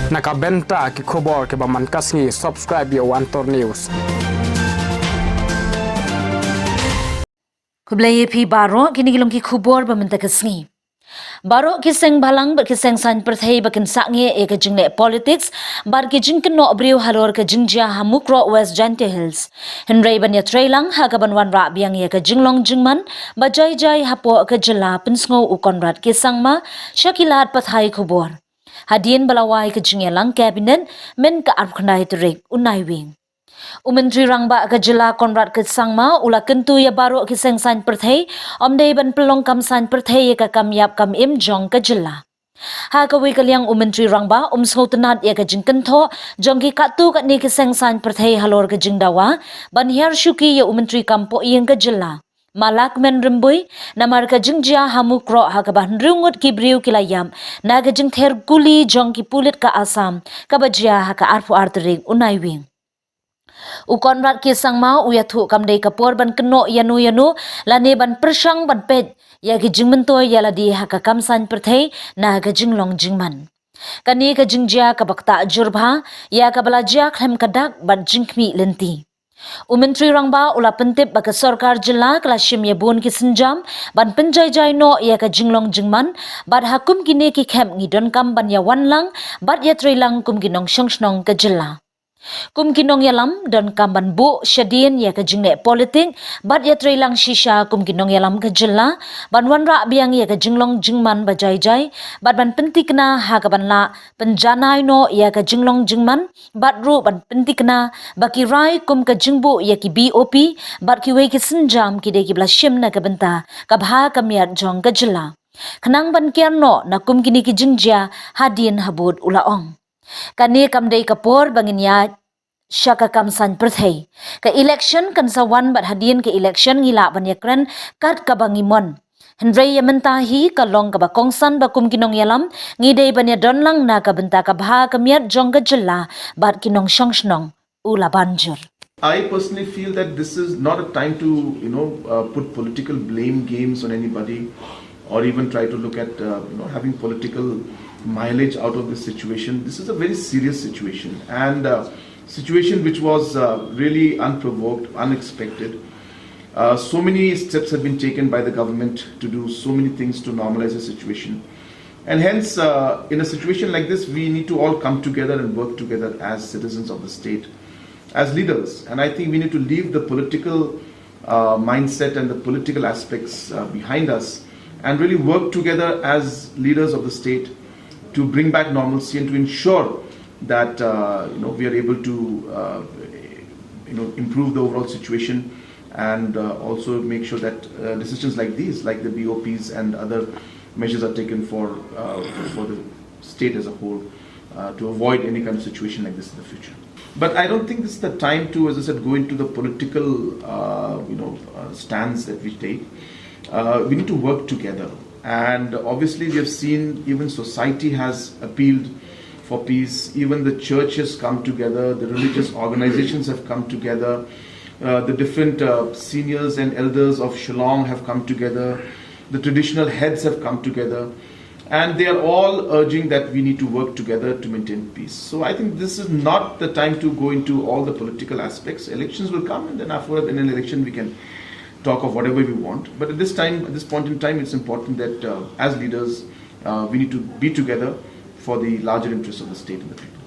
Nakabenta ki khobor ke baman kasngi subscribe yo Antor News. Kublai pi baro kini gilong ki khubor baman kasngi. Baro kiseng balang ber kiseng san perthai bakin saknge e ke jingne politics bar ki jingken no briu halor ke jingjia hamukro West Jante Hills. Henry banya trailang ha ka banwan ra biang ye ke jinglong jingman bajai jai hapo ke jela pensngo u konrad kisangma shakilat pathai khubor. Hadien balawai ke jingelang cabinet men ka arkhnai turik unai wing. Menteri Rangba ke jela Konrad ke sangma ula kentu ya baru ke sengsan perthai omdei ban pelong kam san perthai ka kamyap kam im jong ke jela. Ha ka wi kaliang Menteri Rangba tenat ya ke jingkentho jong ki katu kat ni ke sengsan perthai halor ke jingdawa ban hiar syuki ya Menteri kampo yang ke jela. Malak men rembui namar ka jingjia hamukro ha ka ban rungut ki briu kilayam na ka jing ther guli jong ki pulit ka asam ka bajia ha ka arfu artering unai wing. Konrad kisang mau uya thu kamdei kapor ban keno yanu lane ban persang ban pet ya ki jingmento ya la di ha ka kamsan perthai na ka jinglong jingman. Kani ka jingjia ka bakta jurba ya ka balajia khlem kadak ban jingkmi lenti. Menteri Rangba ula pentip baka sarkar jela klasim ya bun ki senjam ban penjai jai no ya ka jinglong jingman bad hakum kini ki khep ngidon kam ban ya wanlang bad ya trilang kum ginong shongsnong ka jela. Kum kinong yalam dan kamban bu syadin ya ke jingne politik bad ya trilang shisha kum kinong yalam ke jela ban wanra biang ya ke jinglong jingman bajai jai bad ban pentikna ha ka ban la penjanai no ya ke jinglong jingman bad ru ban pentikna baki rai kum ke jingbu ya ki BOP bad ki wei ki senjam ki de ki blashim na ke benta ka bha kamiat jong ke jela kenang ban kiarno na kum kini ki jingjia hadin habud ulaong. Kani kamdei kapor bangin ya syaka kamsan perthai. Ka election kan sawan bat hadin ke election ngila banyakran kat kabangimon. Henry ya mentahi ka long ka bakongsan bakum kinong yalam ngidei banya donlang na ka benta ka bha kamiat jong ka jela bat kinong shongshnong ula banjur. I personally feel that this is not a time to, put political blame games on anybody, or even try to look at, having political mileage out of this situation. This is a very serious situation, and situation which was really unprovoked, unexpected. So many steps have been taken by the government to do so many things to normalize the situation. And hence, in a situation like this, we need to all come together and work together as citizens of the state, as leaders. And I think we need to leave the political mindset and the political aspects behind us and really work together as leaders of the state to bring back normalcy and to ensure that we are able to improve the overall situation, and also make sure that decisions like these, like the BOPs and other measures, are taken for the state as a whole to avoid any kind of situation like this in the future. But I don't think this is the time to, as I said, go into the political stance that we take. We need to work together, and obviously we have seen even society has appealed for peace. Even the church has come together, the religious organizations have come together, the different seniors and elders of Shillong have come together, the traditional heads have come together, and they are all urging that we need to work together to maintain peace. So I think this is not the time to go into all the political aspects. Elections will come, and then after in an election we can talk of whatever we want. But at this point in time, it's important that as leaders, we need to be together for the larger interests of the state and the people.